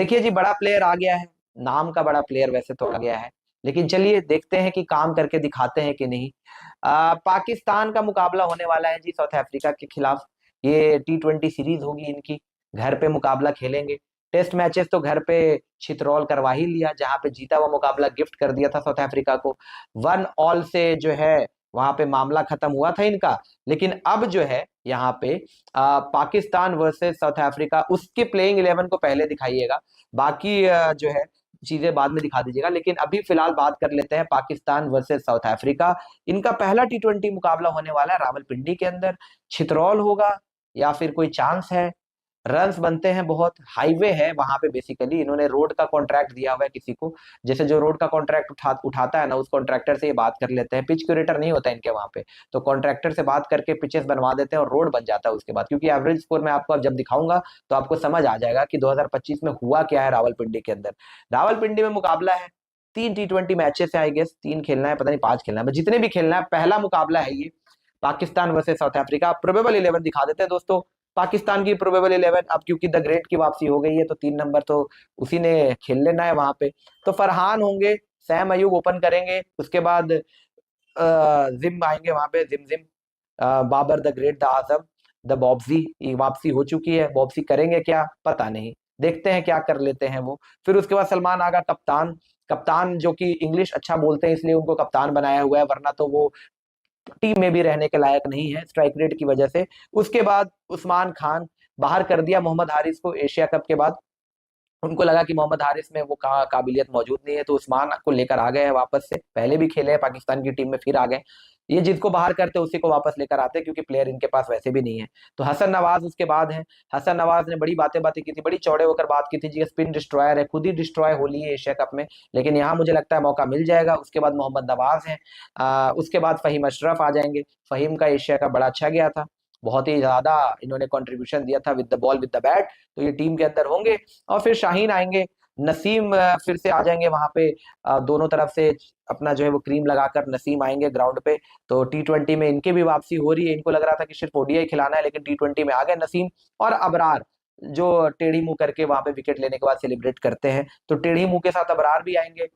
देखिए जी, बड़ा प्लेयर आ गया है, नाम का बड़ा प्लेयर वैसे तो आ गया है, लेकिन चलिए देखते हैं कि काम करके दिखाते हैं कि नहीं। पाकिस्तान का मुकाबला होने वाला है जी साउथ अफ्रीका के खिलाफ। ये T20 सीरीज होगी इनकी, घर पे मुकाबला खेलेंगे। टेस्ट मैचेस तो घर पे छितरौल करवा ही लिया, जहां पे जीता हुआ मुकाबला गिफ्ट कर दिया था साउथ अफ्रीका को। 1-1 से जो है वहां पे मामला खत्म हुआ था इनका। लेकिन अब जो है यहाँ पे पाकिस्तान वर्सेस साउथ अफ्रीका, उसके प्लेइंग 11 को पहले दिखाइएगा, बाकी जो है चीजें बाद में दिखा दीजिएगा। लेकिन अभी फिलहाल बात कर लेते हैं पाकिस्तान वर्सेस साउथ अफ्रीका। इनका पहला T20 मुकाबला होने वाला है रावलपिंडी के अंदर। छितरौल होगा या फिर कोई चांस है? रन्स बनते हैं बहुत, हाईवे है वहां पे। बेसिकली इन्होंने रोड का कॉन्ट्रैक्ट दिया हुआ है किसी को, जैसे जो रोड का कॉन्ट्रैक्ट उठाता है ना, उस कॉन्ट्रैक्टर से ये बात कर लेते हैं। पिच क्यूरेटर नहीं होता इनके वहां पे, तो कॉन्ट्रैक्टर से बात करके पिचेस बनवा देते हैं और रोड बन जाता है उसके बाद। क्योंकि एवरेज स्कोर मैं आपको अब जब दिखाऊंगा तो आपको समझ आ जाएगा कि 2025 में हुआ क्या है रावलपिंडी के अंदर। रावलपिंडी में मुकाबला है, 3 T20 मैचेस है, आई गेस 3 खेलना है, पता नहीं 5 खेलना है, जितने भी खेलना है। पहला मुकाबला है ये, Pakistan versus south Africa. Probable 11 दिखा देते हैं दोस्तों। पाकिस्तान की प्रोबेबल 11, अब क्योंकि द ग्रेट की वापसी हो गई है तो 3 नंबर तो उसी ने खेल लेना है वहां पे। तो फरहान होंगे, सैम अयूब ओपन करेंगे, उसके बाद जिम आएंगे वहां पे, Zim Zim, Babar the great, the Azam, the बॉब्जी। ये वापसी हो चुकी है, बॉब्सी करेंगे क्या पता नहीं, देखते हैं क्या कर लेते हैं वो। फिर उसके बाद सलमान आगा कप्तान। कप्तान जो कि इंग्लिश अच्छा बोलते हैं इसलिए उनको कप्तान बनाया हुआ है, वरना तो वो टीम में भी रहने के लायक नहीं है स्ट्राइक रेट की वजह से। उसके बाद उस्मान खान, बाहर कर दिया मोहम्मद हारिस को एशिया कप के बाद। उनको लगा कि मोहम्मद हारिस में वो काबिलियत मौजूद नहीं है, तो उस्मान को लेकर आ गए हैं वापस से। पहले भी खेले हैं पाकिस्तान की टीम में, फिर आ गए। ये जिसको बाहर करते उसी को वापस लेकर आते, क्योंकि प्लेयर इनके पास वैसे भी नहीं है। तो हसन नवाज उसके बाद है। हसन नवाज ने बड़ी बातें बातें की थी, बड़ी चौड़े होकर बात की थी जी, स्पिन डिस्ट्रॉयर है, खुद ही डिस्ट्रॉय हो ली है एशिया कप में, लेकिन यहाँ मुझे लगता है मौका मिल जाएगा। उसके बाद मोहम्मद नवाज है, उसके बाद फहीम अशरफ आ जाएंगे। फहीम का एशिया कप बड़ा अच्छा गया था, बहुत ही ज्यादा इन्होंने कंट्रीब्यूशन दिया था with the ball with the bat, तो ये टीम के अंदर होंगे। और फिर शाहीन आएंगे, नसीम फिर से आ जाएंगे वहां पे, दोनों तरफ से अपना जो है वो क्रीम लगाकर नसीम आएंगे ग्राउंड पे। तो T20 में इनकी भी वापसी हो रही है। इनको लग रहा था कि सिर्फ ओडीआई खिलाना है, लेकिन T20 में आ गए नसीम। और अबरार, जो टेढ़ी मुंह करके वहां पे विकेट लेने के बाद सेलिब्रेट करते हैं, तो टेढ़ी मुंह के साथ अबरार भी आएंगे।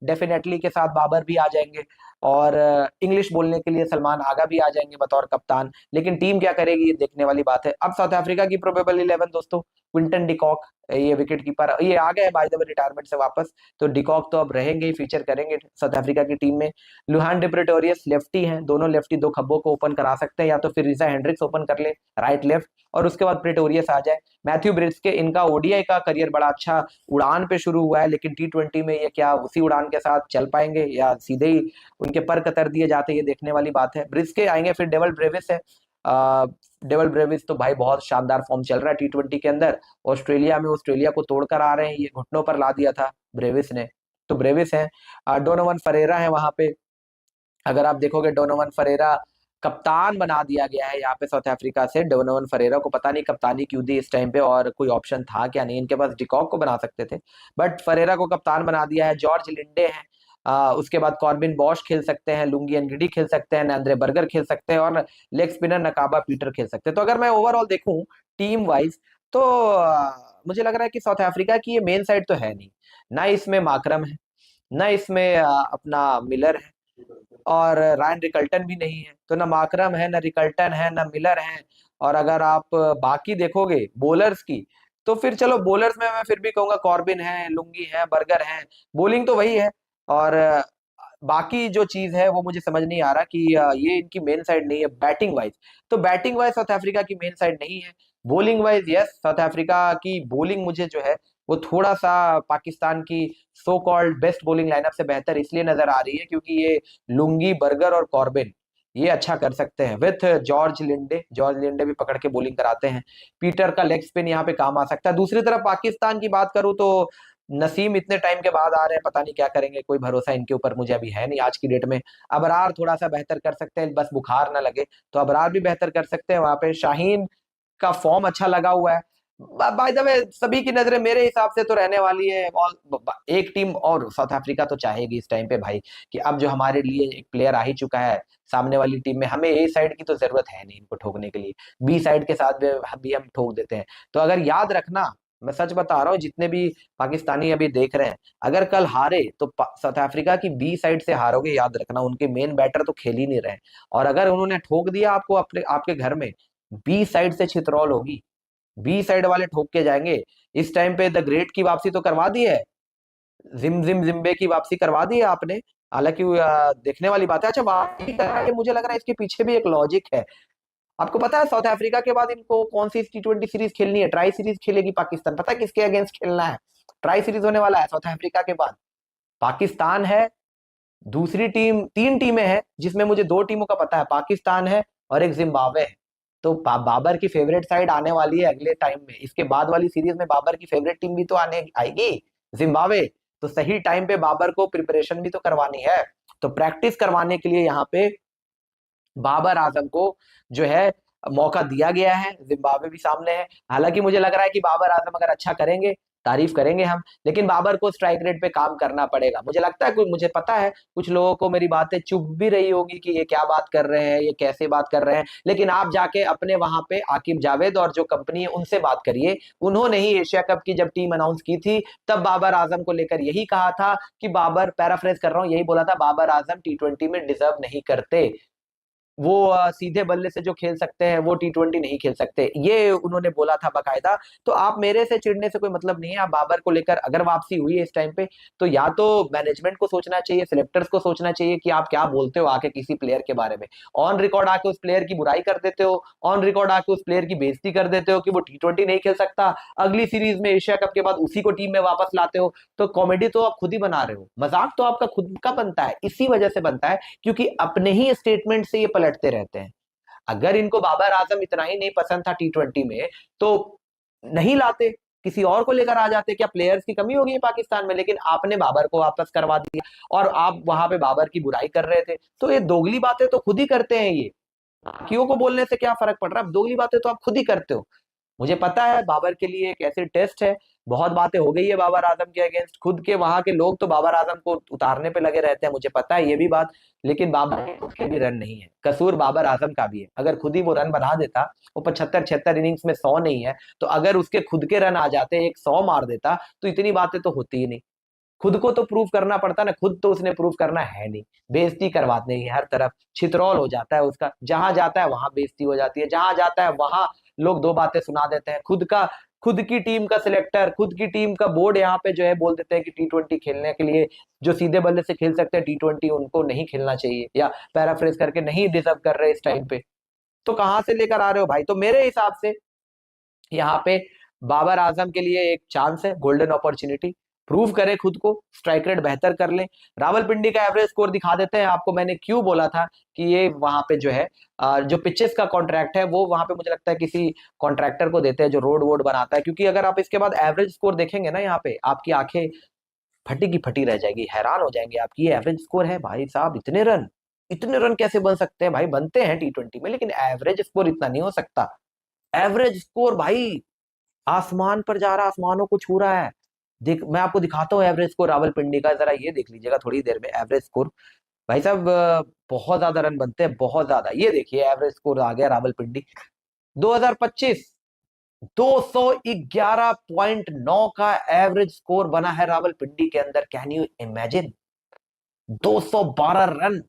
डेफिनेटली के साथ बाबर भी आ जाएंगे, और इंग्लिश बोलने के लिए सलमान आगा भी आ जाएंगे बतौर कप्तान। लेकिन टीम क्या करेगी ये देखने वाली बात है। अब साउथ अफ्रीका की प्रोबेबल 11 दोस्तों, क्विंटन डिकॉक, ये विकेट कीपर, ये आ गए बाय द वे रिटायरमेंट से वापस, तो डिकॉक तो अब रहेंगे ही, फीचर करेंगे साउथ अफ्रीका की टीम में। लुहान डे प्रेटोरियस लेफ्टी हैं, दोनों लेफ्टी, दो खब्बों को ओपन करा सकते हैं, या तो फिर रिसा हेंड्रिक्स ओपन कर ले राइट लेफ्ट, और उसके बाद प्रेटोरियस आ जाए। मैथ्यू ब्रिट्स के, इनका ओडीआई का करियर बड़ा अच्छा उड़ान पे शुरू हुआ है, लेकिन T20 में ये क्या उसी उड़ान के साथ चल पाएंगे या सीधे ही उनके पर कतर दिए जाते हैं, ये देखने वाली बात है। ब्रिट्स के आएंगे, फिर डेवल ब्रेविस है। डेवल ब्रेविस तो भाई बहुत शानदार फॉर्म चल रहा है T20 के अंदर। ऑस्ट्रेलिया में ऑस्ट्रेलिया को तोड़कर आ रहे हैं, ये घुटनों पर ला दिया था ब्रेविस ने, तो ब्रेविस है। डोनोवन फरेरा है वहां पे, अगर आप देखोगे डोनोवन फरेरा कप्तान बना दिया गया है यहाँ पे साउथ अफ्रीका से। डोनोवन फरेरा को पता नहीं कप्तानी क्यों दी इस टाइम पे, और कोई ऑप्शन था क्या नहीं, इनके पास डिकॉक को बना सकते थे, बट फरेरा को कप्तान बना दिया है। जॉर्ज लिंडे हैं, उसके बाद कॉर्बिन बॉश खेल सकते हैं, लुंगी एनगिडी खेल सकते हैं, नैंद्रे बर्गर खेल सकते हैं, और लेग स्पिनर नकाबा पीटर खेल सकते हैं। तो अगर मैं ओवरऑल देखूं टीम वाइज, तो मुझे लग रहा है कि साउथ अफ्रीका की ये मेन साइड तो है नहीं, ना इसमें माकरम है, ना इसमें अपना मिलर है, और रायन रिकल्टन भी नहीं है। तो ना माकरम है, ना रिकल्टन है, ना मिलर है। और अगर आप बाकी देखोगे बॉलर्स की, तो फिर चलो बॉलर्स में मैं फिर भी कहूंगा कॉर्बिन है, लुंगी है, बर्गर है, बॉलिंग तो वही है। और बाकी जो चीज है वो मुझे समझ नहीं आ रहा कि ये इनकी मेन साइड नहीं है बैटिंग वाइज। तो बैटिंग वाइज साउथ अफ्रीका की मेन साइड नहीं है। Bowling wise yes, south Africa की बॉलिंग मुझे जो है वो थोड़ा सा पाकिस्तान की so called best bowling lineup से बेहतर इसलिए नजर आ रही है क्योंकि ये लुंगी, बर्गर और कॉर्बिन ये अच्छा कर सकते हैं with George Linde. George Linde भी पकड़ के बॉलिंग कराते हैं। पीटर का लेग स्पिन यहाँ पे काम आ सकता है। दूसरी तरफ पाकिस्तान की बात करूं तो नसीम इतने टाइम के बाद आ रहे हैं, पता नहीं क्या करेंगे, कोई भरोसा इनके ऊपर मुझे अभी है नहीं आज की डेट में। अबरार थोड़ा सा बेहतर कर सकते हैं, बस बुखार ना लगे, तो अबरार भी बेहतर कर सकते हैं वहां पे। शाहीन का फॉर्म अच्छा लगा हुआ है। बाय द वे सभी की नजरें मेरे हिसाब से तो रहने वाली है, और एक टीम और साउथ अफ्रीका तो चाहेगी इस टाइम पे भाई, कि अब जो हमारे लिए एक प्लेयर आ ही चुका है सामने वाली टीम में, हमें ए साइड की तो जरूरत है नहीं इनको ठोकने के लिए, बी साइड के साथ भी हम ठोक देते हैं। तो अगर याद रखना मैं सच बता रहा हूँ, जितने भी पाकिस्तानी अभी देख रहे हैं, अगर कल हारे तो साउथ अफ्रीका की बी साइड से हारोगे, याद रखना। उनके मेन बैटर तो खेल ही नहीं रहे, और अगर उन्होंने ठोक दिया आपको अपने आपके घर में, बी साइड से छितरौल होगी, बी साइड वाले ठोक के जाएंगे। इस टाइम पे द ग्रेट की वापसी तो करवा दी है, जिम जिम जिम्बे की वापसी करवा दी है आपने, हालांकि देखने वाली बात है। अच्छा, वापसी कर रहा है, मुझे लग रहा है इसके पीछे भी एक लॉजिक है। आपको पता है साउथ अफ्रीका के बाद इनको कौन सी T20 सीरीज खेलनी है? ट्राई सीरीज खेलेगी पाकिस्तान। पता है किसके अगेंस्ट खेलना है? ट्राई सीरीज होने वाला है साउथ अफ्रीका के बाद। पाकिस्तान है, दूसरी टीम, तीन टीमें हैं जिसमें मुझे दो टीमों का पता है, पाकिस्तान है और एक जिम्बाब्वे है। तो बाबर की फेवरेट साइड आने वाली है अगले टाइम में। इसके बाद वाली सीरीज में बाबर की फेवरेट टीम भी तो आने आएगी, जिम्बाब्वे। तो सही टाइम पे बाबर को प्रिपरेशन भी तो करवानी है। तो प्रैक्टिस करवाने के लिए यहाँ पे बाबर आजम को जो है मौका दिया गया है। जिम्बाब्वे भी सामने है, हालांकि मुझे लग रहा है कि बाबर आजम अगर अच्छा करेंगे, तारीफ करेंगे हम, लेकिन बाबर को स्ट्राइक रेट पे काम करना पड़ेगा। मुझे लगता है, कुछ मुझे पता है कुछ लोगों को मेरी बातें चुभ भी रही होगी कि ये क्या बात कर रहे हैं, ये कैसे बात कर रहे हैं, लेकिन आप जाके अपने वहां पे आकिब जावेद और जो कंपनी है उनसे बात करिए। उन्होंने ही एशिया कप की जब टीम अनाउंस की थी, तब बाबर आजम को लेकर यही कहा था कि बाबर, पैराफ्रेज कर रहा हूं, यही बोला था, बाबर आजम T20 में डिजर्व नहीं करते। वो सीधे बल्ले से जो खेल सकते हैं वो T20 नहीं खेल सकते, ये उन्होंने बोला था बाकायदा। तो आप मेरे से चिढ़ने से कोई मतलब नहीं है। आप बाबर को लेकर अगर वापसी हुई है इस टाइम पे, तो या तो मैनेजमेंट को सोचना चाहिए, सिलेक्टर्स को सोचना चाहिए कि आप क्या बोलते हो आके किसी प्लेयर के बारे में। ऑन रिकॉर्ड आके उस प्लेयर की बुराई कर देते हो, ऑन रिकॉर्ड आके उस प्लेयर की बेइज्जती कर देते हो कि वो T20 नहीं खेल सकता। अगली सीरीज में एशिया कप के बाद उसी को टीम में वापस लाते हो। तो कॉमेडी तो आप खुद ही बना रहे हो, मजाक तो आपका खुद का बनता है। इसी वजह से बनता है क्योंकि अपने ही स्टेटमेंट से ये पलटते रहते हैं। अगर इनको बाबर आजम इतना ही नहीं पसंद था T20 में, तो नहीं लाते, किसी और को लेकर आ जाते। क्या प्लेयर्स की कमी होगी पाकिस्तान में? लेकिन आपने बाबर को वापस करवा दिया और आप वहां पे बाबर की बुराई कर रहे थे। तो ये दोगली बातें तो खुद ही करते हैं ये, बाकियों को बोलने से क्या फर्क पड़ रहा है? दोगली बातें तो आप खुद ही करते हो। मुझे पता है बाबर के लिए एक ऐसे टेस्ट है, बहुत बातें हो गई है बाबर आजम के अगेंस्ट, खुद के वहां के लोग तो बाबर आजम को उतारने पे लगे रहते हैं, मुझे पता है ये भी बात। लेकिन बाबर के खुद के भी रन नहीं है, कसूर बाबर आजम का भी है। अगर खुद ही वो रन बना देता, वो 75-76 इनिंग्स में 100 नहीं है, तो अगर उसके खुद के रन आ जाते, एक 100 मार देता, तो इतनी बातें तो होती ही नहीं। खुद को तो प्रूव करना पड़ता ना, खुद तो उसने प्रूव करना है नहीं। बेइज्जती करवाते हैं हर तरफ, छितरौल हो जाता है उसका, जहां जाता है वहां बेइज्जती हो जाती है, जहां जाता है वहां लोग दो बातें सुना देते हैं। खुद की टीम का सिलेक्टर, खुद की टीम का बोर्ड यहाँ पे जो है बोल देते हैं कि T20 खेलने के लिए जो सीधे बल्ले से खेल सकते हैं T20 उनको नहीं खेलना चाहिए, या पैराफ्रेज करके नहीं डिजर्व कर रहे इस टाइम पे। तो कहां से लेकर आ रहे हो भाई? तो मेरे हिसाब से यहाँ पे बाबर आजम के लिए एक चांस है, गोल्डन अपॉर्चुनिटी, प्रूव करे खुद को, स्ट्राइक रेट बेहतर कर ले। रावलपिंडी का एवरेज स्कोर दिखा देते हैं आपको। मैंने क्यों बोला था कि ये वहां पे जो है जो पिचेस का कॉन्ट्रैक्ट है वो वहां पे मुझे लगता है किसी कॉन्ट्रैक्टर को देते हैं जो रोड वोड बनाता है, क्योंकि अगर आप इसके बाद एवरेज स्कोर देखेंगे ना, यहाँ पे आपकी आंखें फटी की फटी रह जाएगी, हैरान हो जाएंगे आपकी। ये एवरेज स्कोर है भाई साहब, इतने रन कैसे बन सकते हैं भाई? बनते हैं T20 में, लेकिन एवरेज स्कोर इतना नहीं हो सकता। एवरेज स्कोर भाई आसमान पर जा रहा, आसमानों को छू रहा है। देख, मैं आपको दिखाता हूँ एवरेज स्कोर रावलपिंडी का, जरा ये देख लीजिएगा थोड़ी देर में एवरेज स्कोर। भाई साहब बहुत ज्यादा रन बनते हैं, बहुत ज्यादा। ये देखिए एवरेज स्कोर आ गया रावलपिंडी 2025, 211.9 का एवरेज स्कोर बना है रावलपिंडी के अंदर। Can you imagine? 212 रन।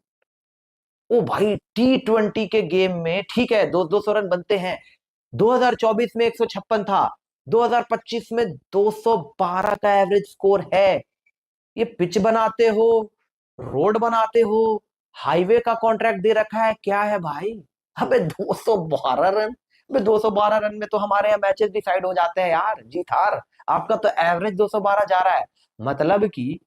ओ भाई, T20 के गेम में ठीक है 200 रन बनते हैं, 2024 में 156 था, 2025 में 212 का एवरेज स्कोर है। ये पिच बनाते हो, रोड बनाते हो, हाईवे का कॉन्ट्रैक्ट दे रखा है, क्या है भाई? अबे 212 रन, अबे 212 रन में तो हमारे यहाँ मैचेस डिसाइड हो जाते हैं यार, जीत हार। आपका तो एवरेज 212 जा रहा है, मतलब कि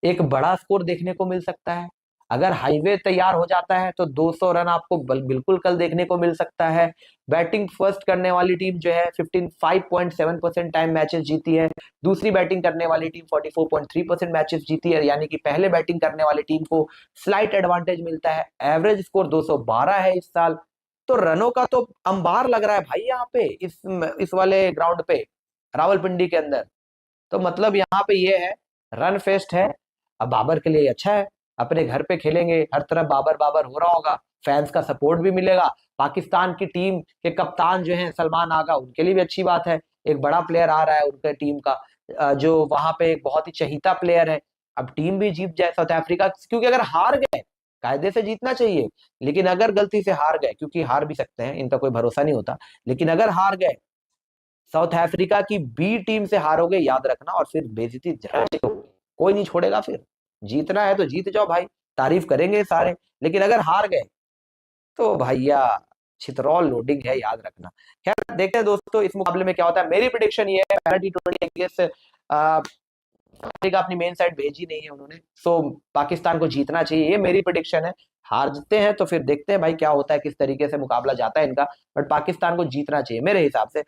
एक बड़ा स्कोर देखने को मिल सकता है। अगर हाईवे तैयार हो जाता है तो 200 रन आपको बिल्कुल कल देखने को मिल सकता है। बैटिंग फर्स्ट करने वाली टीम जो है 55.7% टाइम मैचेस जीती है, दूसरी बैटिंग करने वाली टीम 44.3% मैचेस जीती है, यानी कि पहले बैटिंग करने वाली टीम को स्लाइट एडवांटेज मिलता है। एवरेज स्कोर 212 है इस साल। तो रनों का तो अंबार लग रहा है भाई यहाँ पे, इस वाले ग्राउंड पे, रावलपिंडी के अंदर। तो मतलब यहाँ पे ये है, रन फेस्ट है। अब बाबर के लिए अच्छा है, अपने घर पे खेलेंगे, हर तरफ बाबर बाबर हो रहा होगा, फैंस का सपोर्ट भी मिलेगा। पाकिस्तान की टीम के कप्तान जो हैं सलमान आगा, उनके लिए भी अच्छी बात है एक बड़ा प्लेयर आ रहा है उनके टीम का, जो वहां पे एक बहुत ही चहीता प्लेयर है। अब टीम भी जीत जाए साउथ अफ्रीका, क्योंकि अगर हार गए, कायदे से जीतना चाहिए, लेकिन अगर गलती से हार गए, क्योंकि हार भी सकते हैं, इनका कोई भरोसा नहीं होता, लेकिन अगर हार गए, साउथ अफ्रीका की बी टीम से हारोगे, याद रखना, और फिर बेइज्जती कोई नहीं छोड़ेगा फिर। जीतना है तो जीत जाओ भाई, तारीफ करेंगे सारे, लेकिन अगर हार गए तो भैया छितरौल लोडिंग है, याद रखना। खैर देखते हैं दोस्तों इस मुकाबले में क्या होता है। मेरी प्रिडिक्शन ये है, पहला T20 अफ्रीका अपनी मेन साइड भेजी नहीं है उन्होंने, सो पाकिस्तान को जीतना चाहिए, ये मेरी प्रिडिक्शन है। हार जीतते हैं तो फिर देखते हैं भाई क्या होता है, किस तरीके से मुकाबला जाता है इनका, बट पाकिस्तान को जीतना चाहिए मेरे हिसाब से।